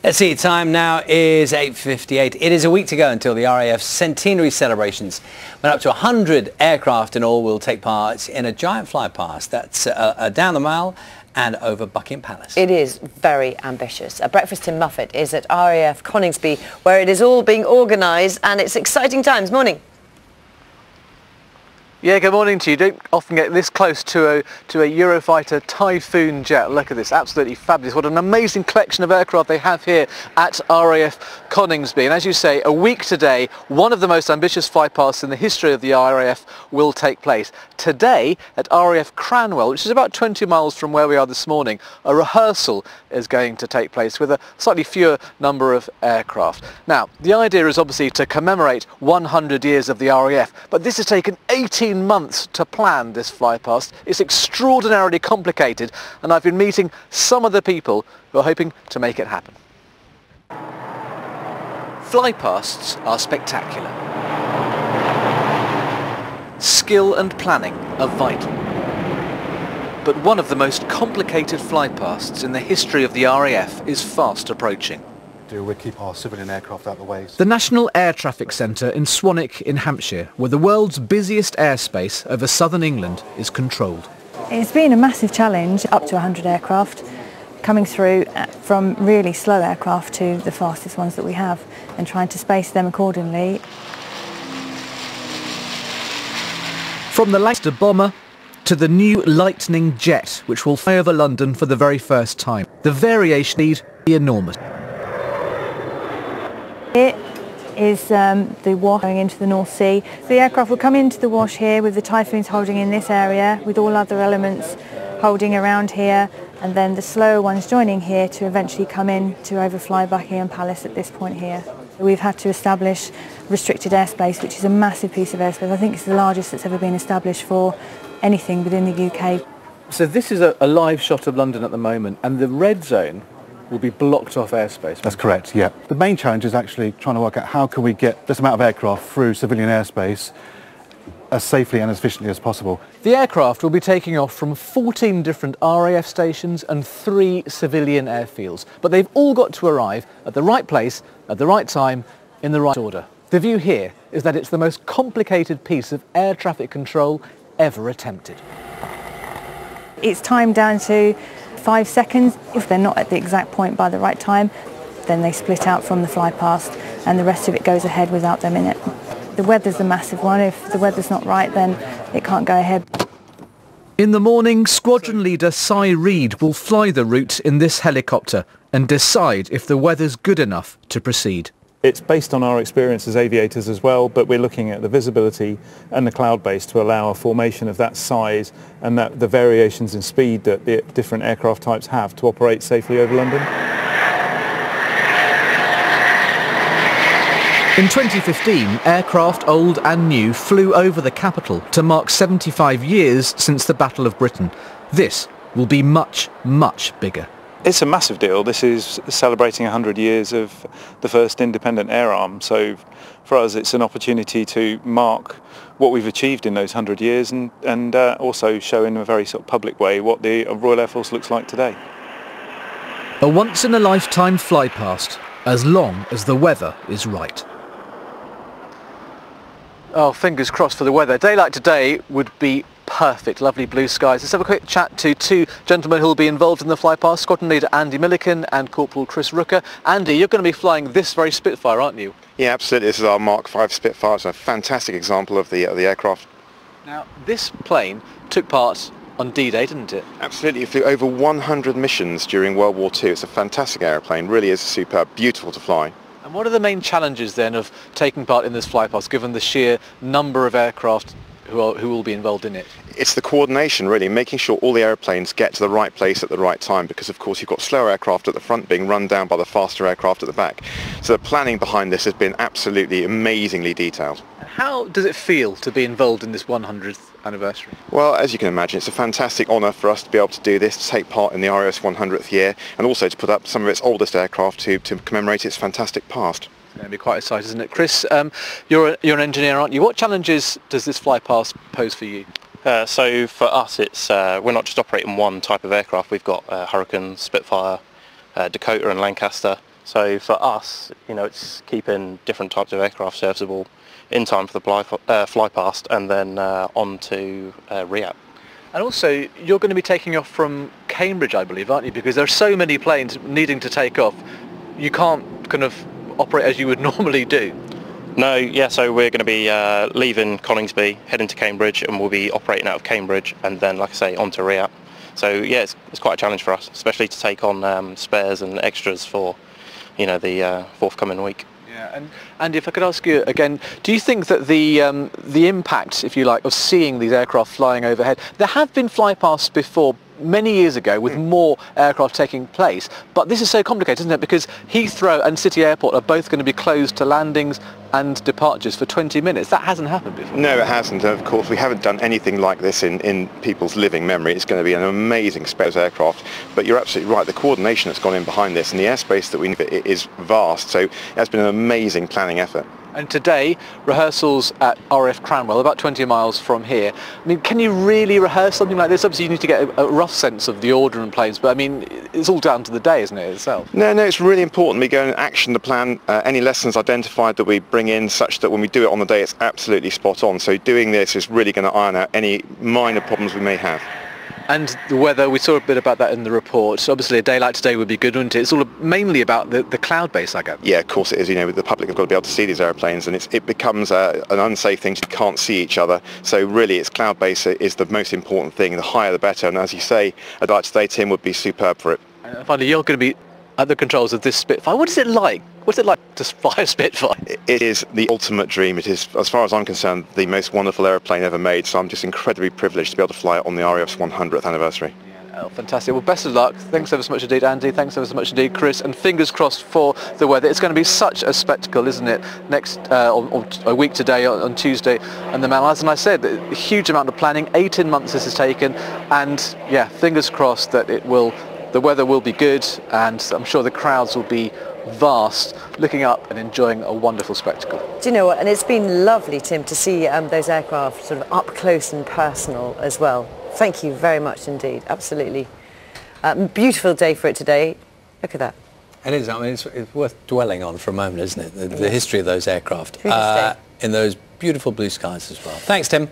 Let's see, time now is 8:58. It is a week to go until the RAF centenary celebrations, when up to 100 aircraft in all will take part in a giant flypast. That's down the Mall and over Buckingham Palace. It is very ambitious. A breakfast in Muffet is at RAF Coningsby, where it is all being organised, and it's exciting times. Morning. Yeah, good morning to you. Don't often get this close to a Eurofighter Typhoon jet. Look at this, absolutely fabulous. What an amazing collection of aircraft they have here at RAF Coningsby. And as you say, a week today, one of the most ambitious flypasts in the history of the RAF will take place. Today at RAF Cranwell, which is about 20 miles from where we are this morning, a rehearsal is going to take place with a slightly fewer number of aircraft. Now, the idea is obviously to commemorate 100 years of the RAF, but this has taken 18 months to plan this flypast. It's extraordinarily complicated, and I've been meeting some of the people who are hoping to make it happen. Flypasts are spectacular. Skill and planning are vital. But one of the most complicated flypasts in the history of the RAF is fast approaching. We keep our civilian aircraft out of the way. The National Air Traffic Centre in Swanwick in Hampshire, where the world's busiest airspace over southern England is controlled. It's been a massive challenge, up to 100 aircraft, coming through from really slow aircraft to the fastest ones that we have, and trying to space them accordingly. From the Lancaster bomber to the new Lightning jet, which will fly over London for the very first time. The variation need be enormous. It is the wash going into the North Sea. The aircraft will come into the wash here with the Typhoons holding in this area, with all other elements holding around here, and then the slower ones joining here to eventually come in to overfly Buckingham Palace at this point here. We've had to establish restricted airspace, which is a massive piece of airspace. I think it's the largest that's ever been established for anything within the UK. So this is a live shot of London at the moment, and the red zone will be blocked off airspace. That's correct, yeah. The main challenge is actually trying to work out how can we get this amount of aircraft through civilian airspace as safely and as efficiently as possible. The aircraft will be taking off from 14 different RAF stations and 3 civilian airfields, but they've all got to arrive at the right place, at the right time, in the right order. The view here is that it's the most complicated piece of air traffic control ever attempted. It's timed down to 5 seconds. If they're not at the exact point by the right time, then they split out from the flypast and the rest of it goes ahead without them in it. The weather's a massive one. If the weather's not right, then it can't go ahead. In the morning, Squadron Leader Cy Reid will fly the route in this helicopter and decide if the weather's good enough to proceed. It's based on our experience as aviators as well, but we're looking at the visibility and the cloud base to allow a formation of that size and the variations in speed that the different aircraft types have to operate safely over London. In 2015, aircraft old and new flew over the capital to mark 75 years since the Battle of Britain. This will be much, much bigger. It's a massive deal. This is celebrating 100 years of the first independent air arm. So for us it's an opportunity to mark what we've achieved in those 100 years and also show in a very sort of public way what the Royal Air Force looks like today. A once-in-a-lifetime flypast, as long as the weather is right. Oh, fingers crossed for the weather. A day like today would be perfect. Lovely blue skies. Let's have a quick chat to 2 gentlemen who will be involved in the flypast, Squadron Leader Andy Milliken and Corporal Chris Rooker. Andy, you're going to be flying this very Spitfire, aren't you? Yeah, absolutely. This is our Mark 5 Spitfire. It's a fantastic example of the aircraft. Now, this plane took part on D-Day, didn't it? Absolutely. It flew over 100 missions during World War II. It's a fantastic aeroplane. Really is superb. Beautiful to fly. And what are the main challenges then of taking part in this flypast, given the sheer number of aircraft who will be involved in it? It's the coordination, really, making sure all the aeroplanes get to the right place at the right time, because of course you've got slower aircraft at the front being run down by the faster aircraft at the back. So the planning behind this has been absolutely amazingly detailed. How does it feel to be involved in this 100th anniversary? Well, as you can imagine, it's a fantastic honour for us to be able to do this, to take part in the RAF's 100th year, and also to put up some of its oldest aircraft to commemorate its fantastic past. It's going to be quite exciting, isn't it? Chris, you're an engineer, aren't you? What challenges does this flypast pose for you? So for us, it's we're not just operating one type of aircraft. We've got Hurricane, Spitfire, Dakota and Lancaster, So for us, it's keeping different types of aircraft serviceable in time for the Flypast and then on to REAP. And also, you're going to be taking off from Cambridge, I believe, aren't you? Because there are so many planes needing to take off, you can't kind of operate as you would normally do. No, yeah, so we're going to be leaving Coningsby, heading to Cambridge, and we'll be operating out of Cambridge and then, like I say, on to REAP. So yeah, it's quite a challenge for us, especially to take on spares and extras for, the forthcoming week. Yeah, and Andy, if I could ask you again, do you think that the impact, if you like, of seeing these aircraft flying overhead, there have been flypasts before, many years ago, with more aircraft taking place, but this is so complicated, isn't it? Because Heathrow and City Airport are both going to be closed to landings and departures for 20 minutes. That hasn't happened before. No, it hasn't. Of course, we haven't done anything like this in people's living memory. It's going to be an amazing spares aircraft, but you're absolutely right. The coordination that's gone in behind this and the airspace that we need is vast, so it has been an amazing planning effort. And today, rehearsals at RAF Cranwell, about 20 miles from here. I mean, can you really rehearse something like this? Obviously, you need to get a rough sense of the order and planes, but I mean, it's all down to the day, isn't it, itself? No, it's really important. We go and action the plan, any lessons identified that we bring in, such that when we do it on the day, it's absolutely spot on. So doing this is really going to iron out any minor problems we may have. And the weather, we saw a bit about that in the report. Obviously, a day like today would be good, wouldn't it? It's all mainly about the cloud base, I guess. Yeah, of course it is. The public have got to be able to see these aeroplanes, and it becomes an unsafe thing. You can't see each other. So really, it's cloud base is the most important thing. The higher, the better. And as you say, a day like today, Tim, would be superb for it. And finally, you're going to be at the controls of this Spitfire. What is it like? What's it like to fly a Spitfire? It is the ultimate dream. It is, as far as I'm concerned, the most wonderful aeroplane ever made. So I'm just incredibly privileged to be able to fly it on the RAF's 100th anniversary. Oh, fantastic. Well, best of luck. Thanks ever so much indeed, Andy. Thanks ever so much indeed, Chris. And fingers crossed for the weather. It's going to be such a spectacle, isn't it? Next, a week today, on Tuesday, and the Mall. As I said, a huge amount of planning. 18 months this has taken. And yeah, fingers crossed that the weather will be good, and I'm sure the crowds will be vast, looking up and enjoying a wonderful spectacle. Do you know what? And it's been lovely, Tim, to see those aircraft sort of up close and personal as well. Thank you very much indeed. Absolutely. Beautiful day for it today. Look at that. It is. I mean, it's worth dwelling on for a moment, isn't it? The history of those aircraft in in those beautiful blue skies as well. Thanks, Tim.